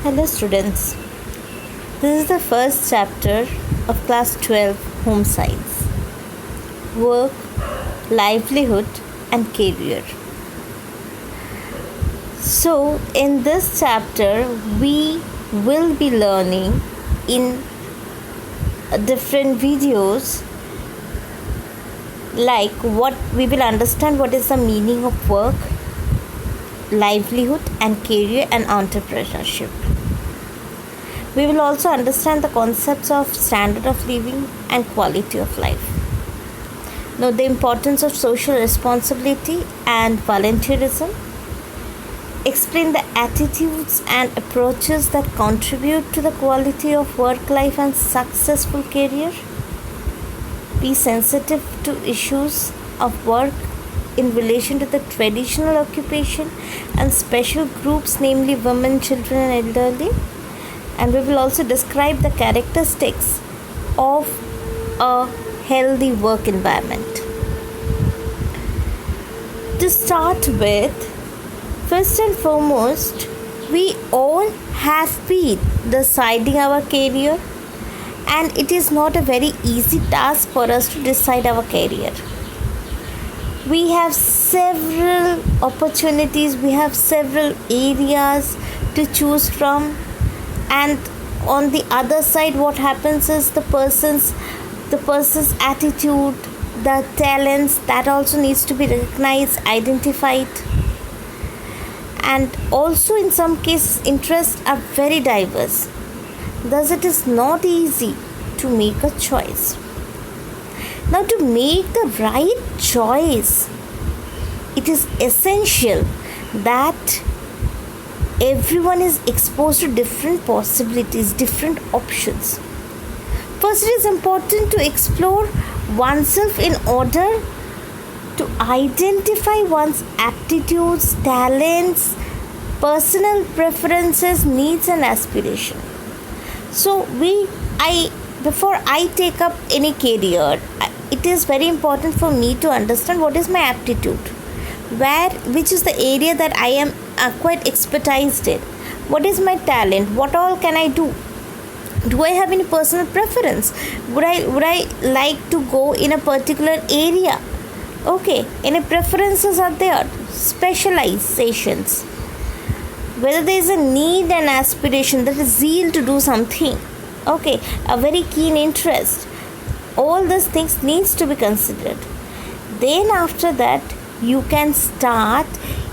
Hello students, this is the first chapter of class 12 Home Science, Work, Livelihood and Career. So in this chapter we will be learning in different videos like what we will understand what is the meaning of work, livelihood and career and entrepreneurship. We will also understand the concepts of standard of living and quality of life. Know the importance of social responsibility and volunteerism. Explain the attitudes and approaches that contribute to the quality of work life and successful career. Be sensitive to issues of work in relation to the traditional occupation and special groups, namely women, children and elderly. And we will also describe the characteristics of a healthy work environment. To start with, first and foremost, we all have been deciding our career, and it is not a very easy task for us to decide our career. We have several opportunities, we have several areas to choose from, and on the other side what happens is the person's attitude, the talents, that also needs to be recognized, identified, and also in some cases interests are very diverse. Thus it is not easy to make a choice. Now, to make the right choice, it is essential that everyone is exposed to different possibilities, different options. First, it is important to explore oneself in order to identify one's aptitudes, talents, personal preferences, needs and aspirations. So before I take up any career, it is very important for me to understand what is my aptitude, which is the area that I am quite expertised in. What is my talent? What all can I do? Do I have any personal preference? Would I like to go in a particular area? Okay, any preferences are there? Specializations. Whether there is a need and aspiration, that is zeal to do something. Okay, a very keen interest. All these things needs to be considered. Then after that, you can start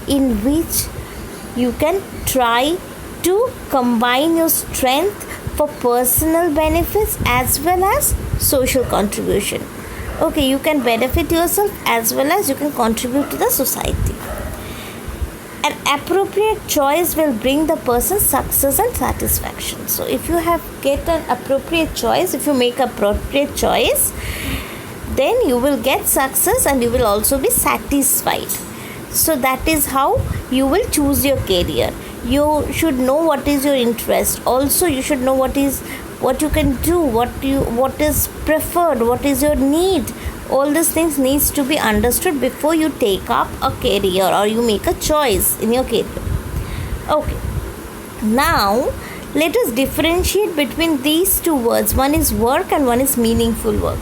in which you can try to combine your strength for personal benefits as well as social contribution. Okay, you can benefit yourself as well as you can contribute to the society. An appropriate choice will bring the person success and satisfaction. So if you get an appropriate choice, if you make appropriate choice, then you will get success and you will also be satisfied. So that is how you will choose your career. You should know what is your interest. Also, you should know what you can do, what is preferred, what is your need. All these things needs to be understood before you take up a career or you make a choice in your career. Okay. Now, let us differentiate between these two words. One is work and one is meaningful work.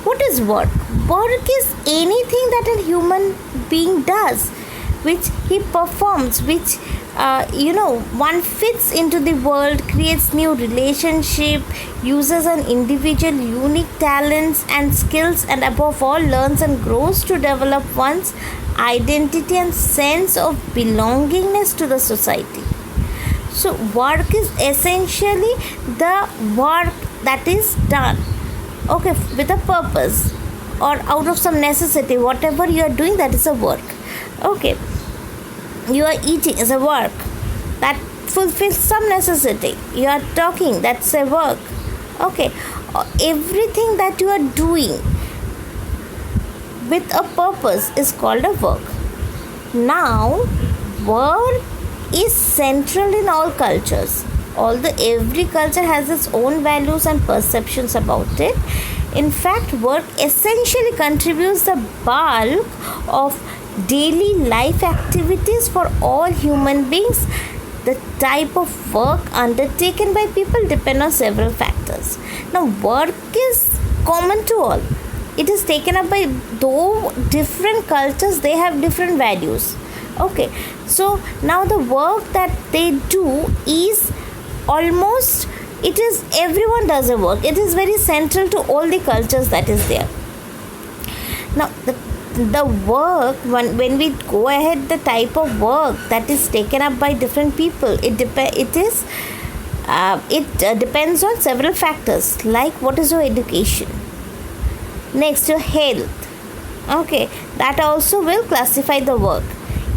What is work? Work is anything that a human being does, which he performs, which one fits into the world, creates new relationship, uses an individual unique talents and skills, and above all learns and grows to develop one's identity and sense of belongingness to the society. So work is essentially the work that is done, okay, with a purpose or out of some necessity. Whatever you are doing, that is a work. Okay, you are eating is a work that fulfills some necessity. You are talking, that's a work. Okay, everything that you are doing with a purpose is called a work. Now, work is central in all cultures. Although every culture has its own values and perceptions about it, in fact, work essentially contributes the bulk of daily life activities for all human beings the type of work undertaken by people depend on several factors. Now, work is common to all. It is taken up by, though different cultures, they have different values. Okay, so now the work that they do is almost, it is, everyone does a work. It is very central to all the cultures that is there. Now the work, when we go ahead, the type of work that is taken up by different people, it depends on several factors, like what is your education, next your health. Okay, that also will classify the work.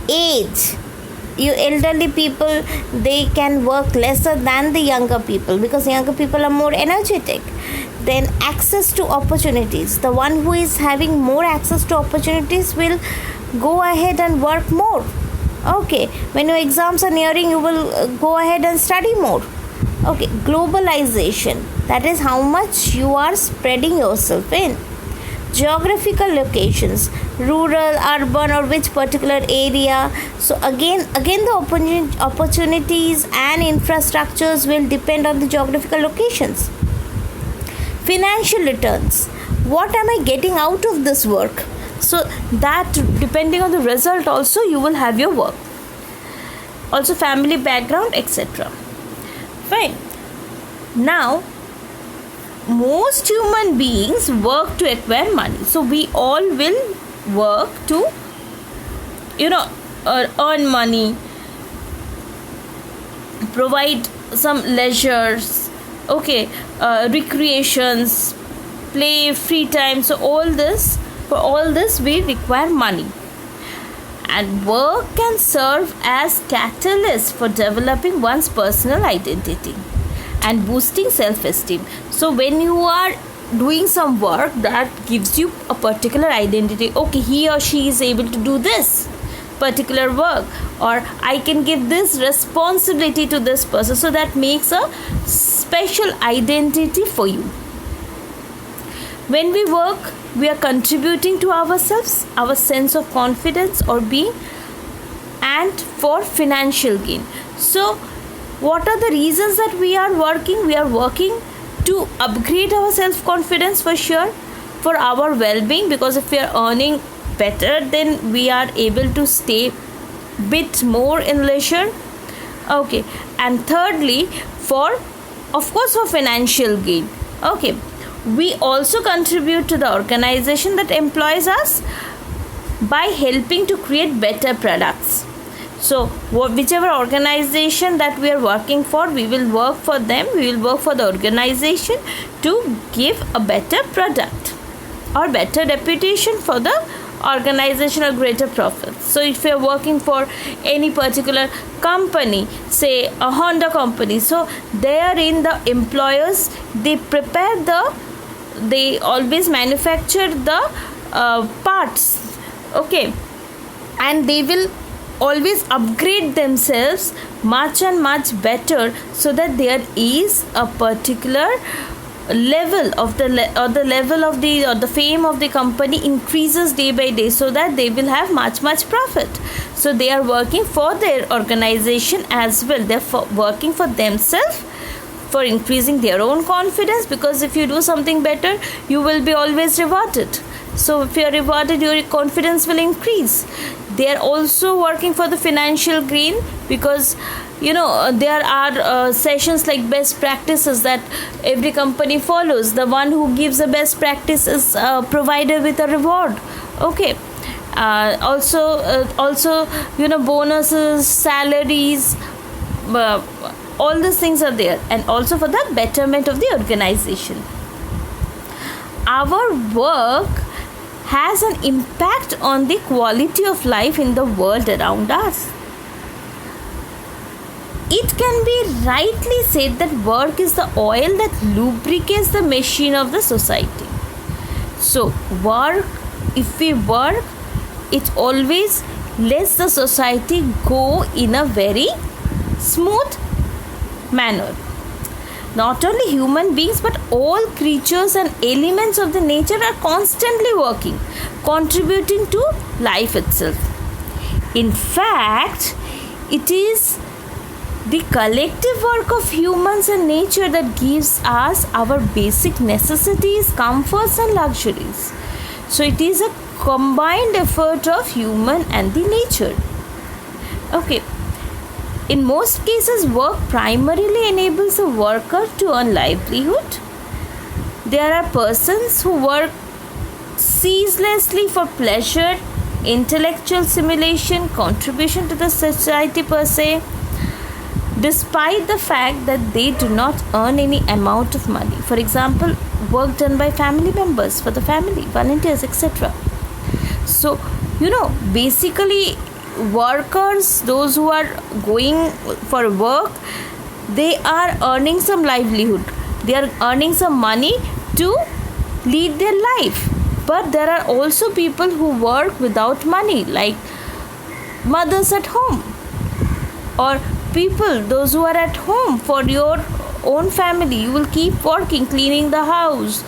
Age, you elderly people, they can work lesser than the younger people because younger people are more energetic. Then access to opportunities, the one who is having more access to opportunities will go ahead and work more. Okay, when your exams are nearing, you will go ahead and study more. Okay, globalization, that is how much you are spreading yourself in. Geographical locations, rural, urban, or which particular area. So again the opportunities and infrastructures will depend on the geographical locations. Financial returns, what am I getting out of this work? So that, depending on the result also, you will have your work. Also family background, etc. Fine. Now, most human beings work to acquire money. So we all will work to, earn money, provide some leisures, recreations, play, free time. So for all this we require money. And work can serve as catalyst for developing one's personal identity and boosting self-esteem. So when you are doing some work, that gives you a particular identity. Okay, he or she is able to do this particular work, or I can give this responsibility to this person. So that makes a special identity for you. When we work, we are contributing to ourselves, our sense of confidence or being, and for financial gain. So what are the reasons that we are working? We are working to upgrade our self-confidence, for sure, for our well-being, because if we are earning better, then we are able to stay bit more in leisure. Okay, and thirdly, for financial gain. Okay, we also contribute to the organization that employs us by helping to create better products. So whichever organization that we are working for, we will work for them, we will work for the organization to give a better product or better reputation for the organization or greater profits. So if you are working for any particular company, say a Honda company, so therein the employers, they always manufacture the parts, okay, and they will always upgrade themselves much and much better, so that there is a particular level of the fame of the company increases day by day, so that they will have much profit. So they are working for their organization as well. They are working for themselves, for increasing their own confidence, because if you do something better, you will be always rewarded. So if you are rewarded, your confidence will increase. They are also working for the financial gain, because there are sessions like best practices that every company follows. The one who gives the best practice is provided with a reward. Okay, also bonuses, salaries, all these things are there, and also for the betterment of the organization. Our work has an impact on the quality of life in the world around us. It can be rightly said that work is the oil that lubricates the machine of the society. So if we work, it always lets the society go in a very smooth manner. Not only human beings, but all creatures and elements of the nature are constantly working, contributing to life itself. In fact, it is the collective work of humans and nature that gives us our basic necessities, comforts, and luxuries. So it is a combined effort of human and the nature. Okay. In most cases, work primarily enables a worker to earn livelihood. There are persons who work ceaselessly for pleasure, intellectual stimulation, contribution to the society per se, despite the fact that they do not earn any amount of money. For example, work done by family members for the family, volunteers, etc. So, basically, workers, those who are going for work, they are earning some livelihood. They are earning some money to lead their life. But there are also people who work without money, like mothers at home, or people, those who are at home for your own family. You will keep working, cleaning the house,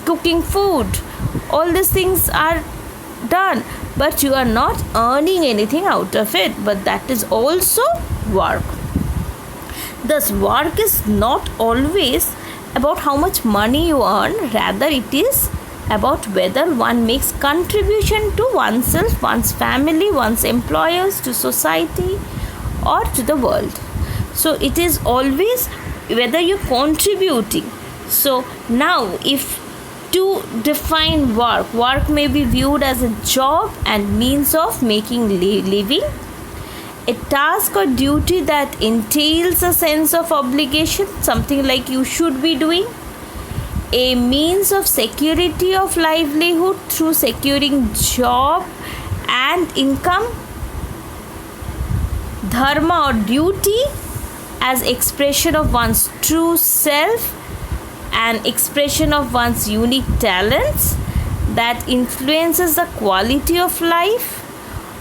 cooking food. All these things are done, but you are not earning anything out of it. But that is also work. Thus, work is not always about how much money you earn, rather it is about whether one makes contribution to oneself, one's family, one's employers, to society, or to the world. So it is always whether you're contributing. So now, if to define work may be viewed as a job and means of making living, a task or duty that entails a sense of obligation, something like you should be doing, a means of security of livelihood through securing job and income, dharma or duty as expression of one's true self, an expression of one's unique talents that influences the quality of life,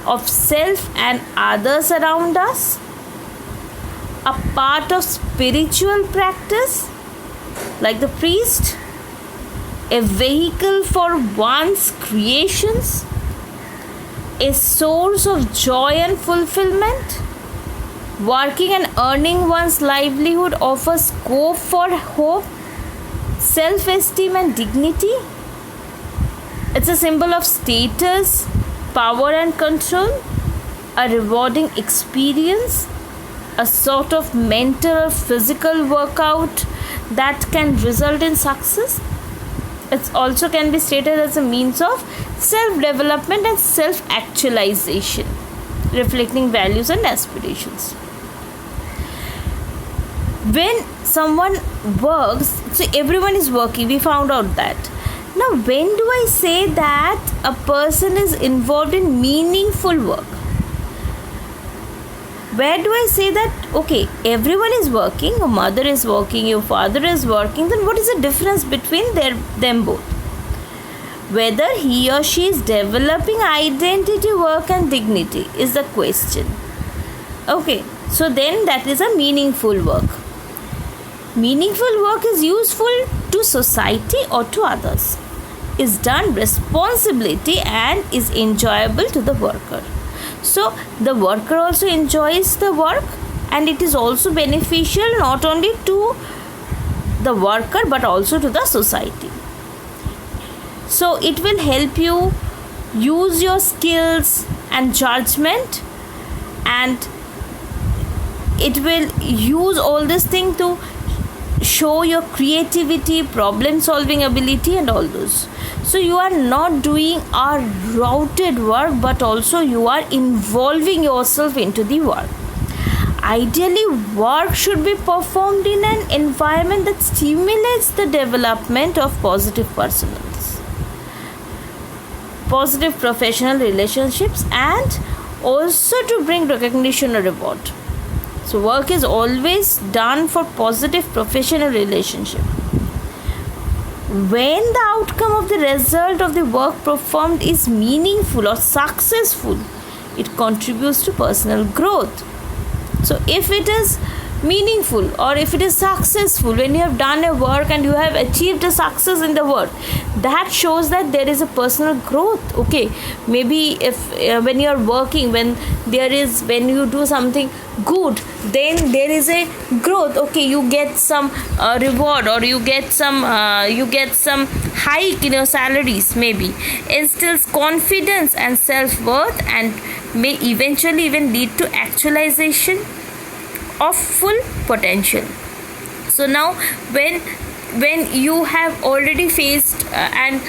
of self and others around us, a part of spiritual practice like the priest, a vehicle for one's creations, a source of joy and fulfillment. Working and earning one's livelihood offers scope for hope, self-esteem and dignity. It's a symbol of status, power and control, a rewarding experience, a sort of mental or physical workout that can result in success. It also can be stated as a means of self-development and self-actualization, reflecting values and aspirations. When someone works, so everyone is working, we found out that. Now, when do I say that a person is involved in meaningful work? Where do I say that, okay, everyone is working, your mother is working, your father is working, then what is the difference between them both? Whether he or she is developing identity, work and dignity is the question. Okay, so then that is a meaningful work. Meaningful work is useful to society or to others, is done responsibility and is enjoyable to the worker. So the worker also enjoys the work, and it is also beneficial not only to the worker but also to the society. So it will help you use your skills and judgment, and it will use all this thing to show your creativity, problem solving ability and all those. So you are not doing a routed work, but also you are involving yourself into the work. Ideally, work should be performed in an environment that stimulates the development of positive personals, positive professional relationships, and also to bring recognition or reward. So work is always done for positive professional relationship. When the outcome of the result of the work performed is meaningful or successful, it contributes to personal growth. So if it is meaningful, or if it is successful, when you have done a work and you have achieved a success in the work, that shows that there is a personal growth. Okay, maybe if when you are working, when you do something good, then there is a growth. Okay, you get some reward, or you get some hike in your salaries, maybe instills confidence and self-worth, and may eventually even lead to actualization of full potential. So now when you have already faced and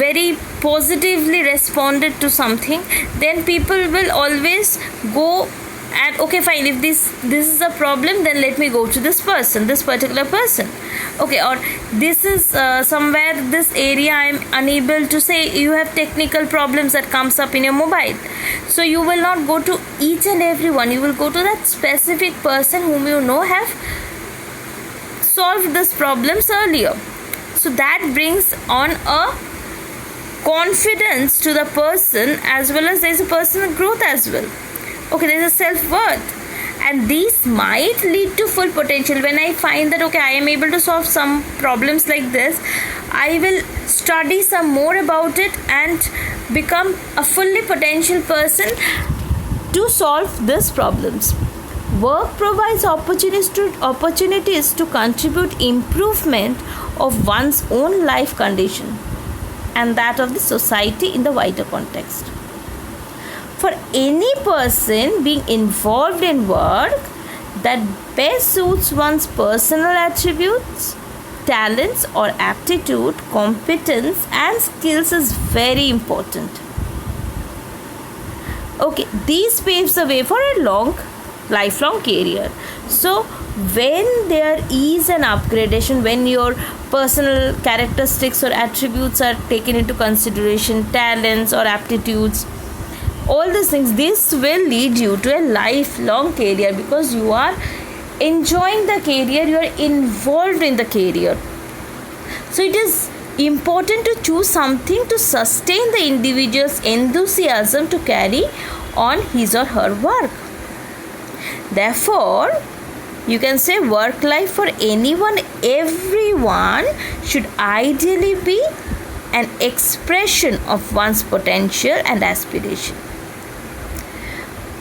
very positively responded to something, then people will always go and, okay, fine, if this is a problem, then let me go to this particular person. Okay, or this is somewhere, this area I am unable to, say you have technical problems that comes up in your mobile, so you will not go to each and every one, you will go to that specific person whom you know have solved this problems earlier. So that brings on a confidence to the person, as well as there is a personal growth as well. Okay, there is a self-worth, and these might lead to full potential. When I find that, okay, I am able to solve some problems like this, I will study some more about it and become a fully potential person to solve these problems. Work provides opportunities to contribute improvement of one's own life condition and that of the society in the wider context. For any person being involved in work that best suits one's personal attributes, talents or aptitude, competence and skills is very important. Okay, these paves the way for a lifelong career. So when there is an upgradation, when your personal characteristics or attributes are taken into consideration, talents or aptitudes, all these things, this will lead you to a lifelong career, because you are enjoying the career, you are involved in the career. So it is important to choose something to sustain the individual's enthusiasm to carry on his or her work. Therefore, you can say work life for everyone should ideally be an expression of one's potential and aspiration.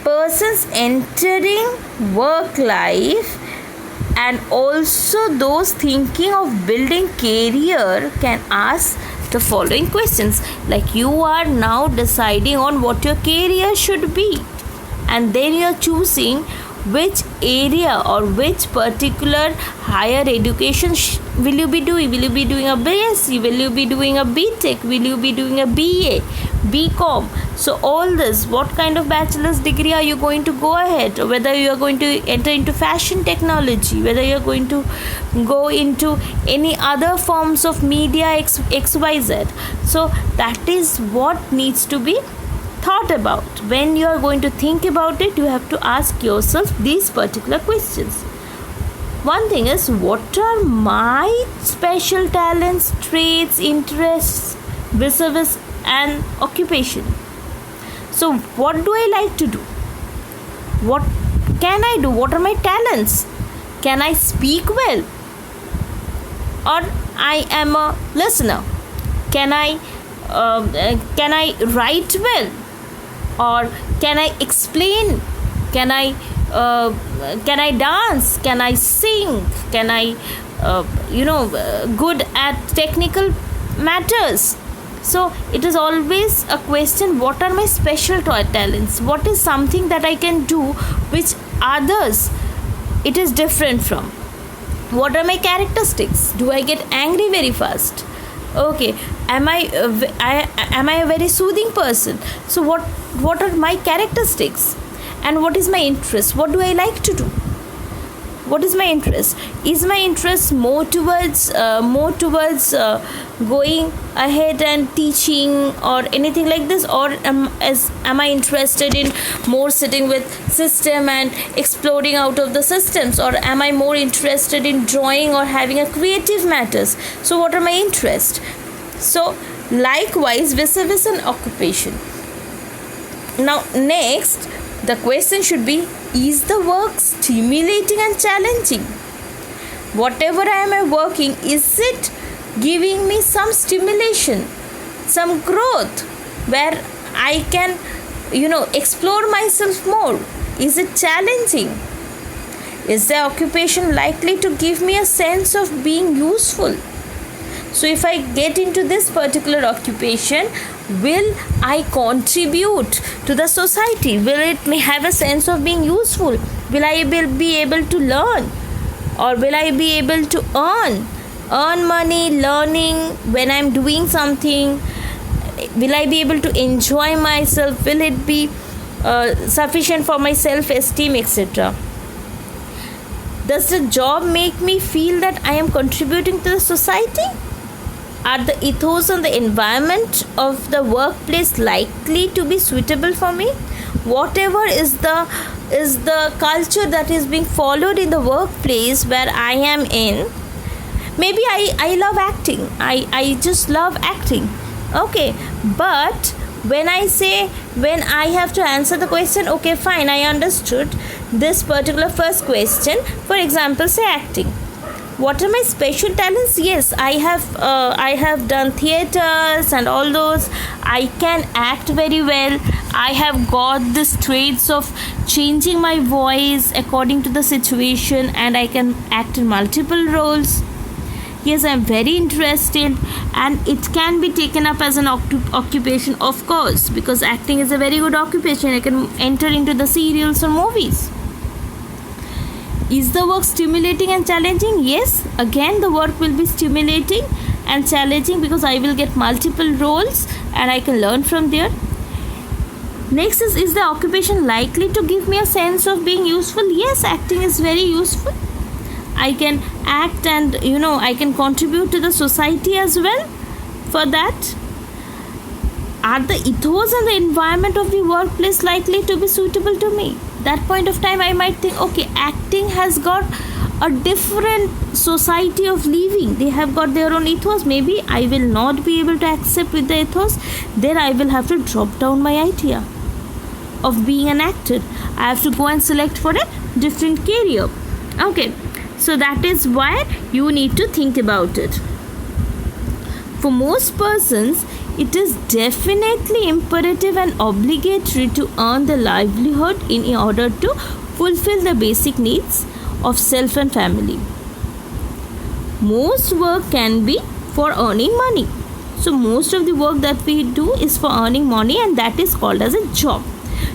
Persons entering work life and also those thinking of building career can ask the following questions. Like, you are now deciding on what your career should be, and then you are choosing which area or which particular higher education will you be doing. Will you be doing a BSc? Will you be doing a BTech? Will you be doing a BA, BCom? So all this, what kind of bachelor's degree are you going to go ahead? Whether you are going to enter into fashion technology, whether you are going to go into any other forms of media XYZ. So that is what needs to be thought about. When you are going to think about it, you have to ask yourself these particular questions. One thing is, what are my special talents, traits, interests, vis-a-vis and occupation? So what do I like to do? What can I do? What are my talents? Can I speak well? Or I am a listener? Can I write well? Or can I explain? Can I dance? Can I sing? Can I good at technical matters? So it is always a question, what are my special talents? What is something that I can do which others it is different from? What are my characteristics? Do I get angry very fast? Okay, am I a very soothing person? So what are my characteristics, and what is my interest? What do I like to do? What is my interest? Is my interest more towards going ahead and teaching or anything like this, or am I interested in more sitting with system and exploring out of the systems, or am I more interested in drawing or having a creative matters? So what are my interests? So likewise vis-a-vis an occupation. Now next, The question should be, is the work stimulating and challenging? Whatever I am working, is it giving me some stimulation, some growth where I can, explore myself more? Is it challenging? Is the occupation likely to give me a sense of being useful? So if I get into this particular occupation, will I contribute to the society? Will it have a sense of being useful? Will I be able to learn? Or will I be able to earn money learning when I'm doing something? Will I be able to enjoy myself? Will it be sufficient for my self-esteem, etc.? Does the job make me feel that I am contributing to the society? Are the ethos and the environment of the workplace likely to be suitable for me? Whatever is the culture that is being followed in the workplace where I am in, maybe I love acting. I just love acting. Okay, but when I have to answer the question, okay, fine, I understood this particular first question. For example, say acting. What are my special talents? Yes, I have done theaters and all those. I can act very well. I have got this traits of changing my voice according to the situation, and I can act in multiple roles. Yes, I am very interested, and it can be taken up as an occupation, of course, because acting is a very good occupation. I can enter into the serials or movies. Is the work stimulating and challenging? Yes, again the work will be stimulating and challenging because I will get multiple roles and I can learn from there. Next is the occupation likely to give me a sense of being useful? Yes, acting is very useful. I can act and I can contribute to the society as well. For that, are the ethos and the environment of the workplace likely to be suitable to me? That point of time I might think, okay, acting has got a different society of living. They have got their own ethos. Maybe I will not be able to accept with the ethos. Then I will have to drop down my idea of being an actor. I have to go and select for a different career. Okay, so that is why you need to think about it. For most persons, it is definitely imperative and obligatory to earn the livelihood in order to fulfill the basic needs of self and family. Most work can be for earning money. So most of the work that we do is for earning money, and that is called as a job.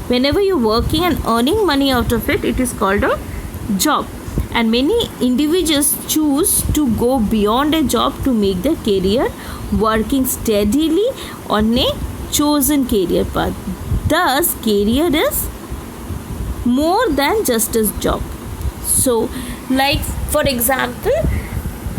Whenever you're working and earning money out of it, it is called a job. And many individuals choose to go beyond a job to make their career, working steadily on a chosen career path. Thus, career is more than just a job. So, like for example,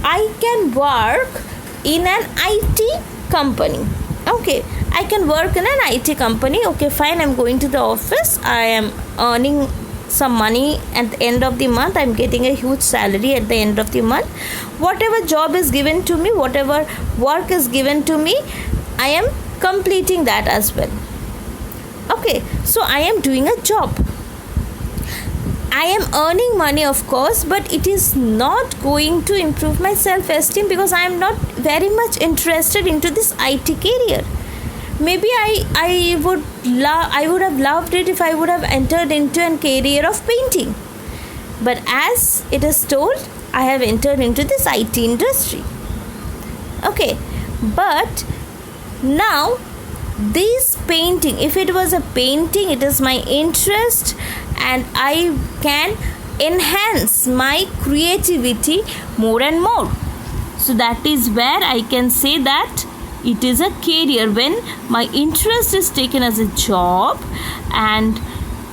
I can work in an IT company. Okay, I can work in an IT company. Okay, fine, I'm going to the office. I am earning some money at the end of the month. I'm getting a huge salary at the end of the month. Whatever job is given to me, whatever work is given to me, I am completing that as well. Okay, so I am doing a job. I am earning money, of course, but it is not going to improve my self-esteem because I am not very much interested into this IT career. Maybe I would have loved it if I would have entered into a career of painting. But as it is told, I have entered into this IT industry. Okay, but now this painting, if it was a painting, it is my interest and I can enhance my creativity more and more. So that is where I can say that it is a career when my interest is taken as a job and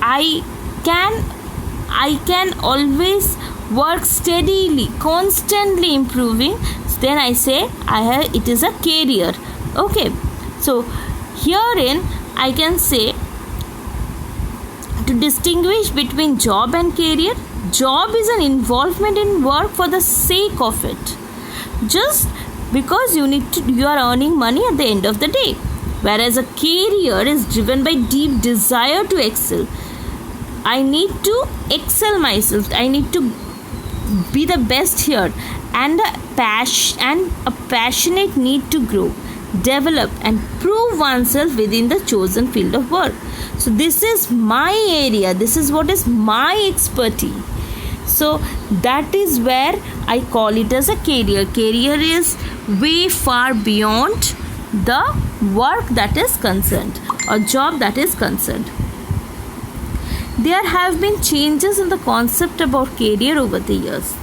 I can always work steadily, constantly improving. Then I say it is a career. Okay, so herein I can say, to distinguish between job and career, job is an involvement in work for the sake of it, just because you are earning money at the end of the day. Whereas a career is driven by deep desire to excel. I need to excel myself. I need to be the best here, and a passionate need to grow, develop, and prove oneself within the chosen field of work. So this is my area. This is what is my expertise. So that is where I call it as a career. Career is way far beyond the work that is concerned or job that is concerned. There have been changes in the concept about career over the years.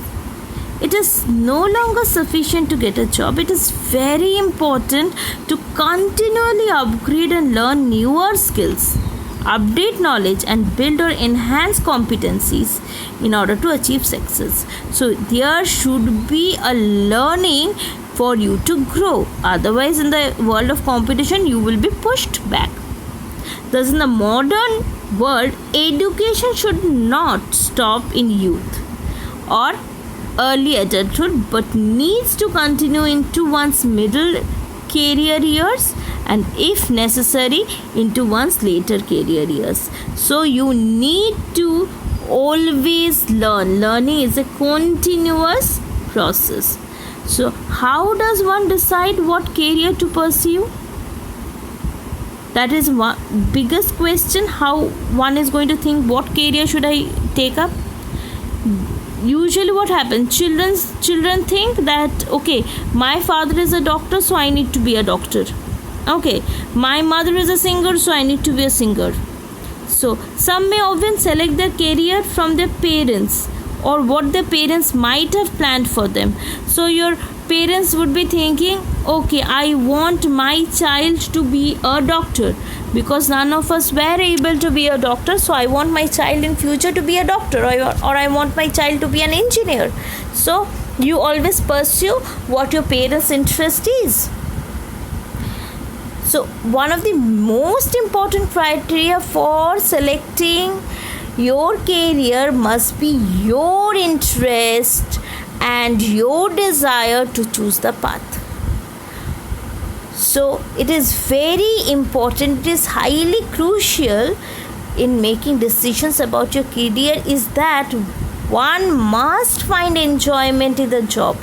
It is no longer sufficient to get a job. It is very important to continually upgrade and learn newer skills, update knowledge, and build or enhance competencies in order to achieve success. So there should be a learning for you to grow. Otherwise, in the world of competition, you will be pushed back. Thus, in the modern world, education should not stop in youth or early adulthood, but needs to continue into one's middle career years, and if necessary into one's later career years. So you need to always learn. Learning is a continuous process. So how does one decide what career to pursue? That is one biggest question. How one is going to think, what career should I take up? Usually what happens, children think that, okay, my father is a doctor, so I need to be a doctor. Okay, my mother is a singer, so I need to be a singer. So some may often select their career from their parents or what their parents might have planned for them. So your parents would be thinking, okay, I want my child to be a doctor because none of us were able to be a doctor, so I want my child in future to be a doctor, or I want my child to be an engineer. So you always pursue what your parents' interest is. So one of the most important criteria for selecting your career must be your interest and your desire to choose the path. So it is very important, it is highly crucial in making decisions about your career is that one must find enjoyment in the job,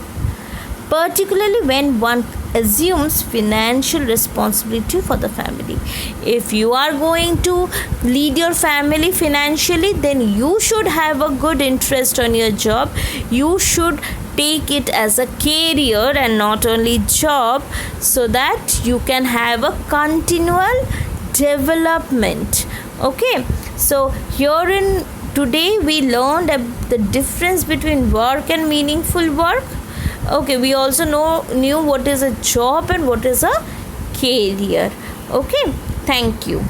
particularly when one assumes financial responsibility for the family. If you are going to lead your family financially, then you should have a good interest on your job. You should take it as a career and not only job, so that you can have a continual development. Okay, so here in today we learned the difference between work and meaningful work. Okay, we also knew what is a job and what is a career. Okay, thank you.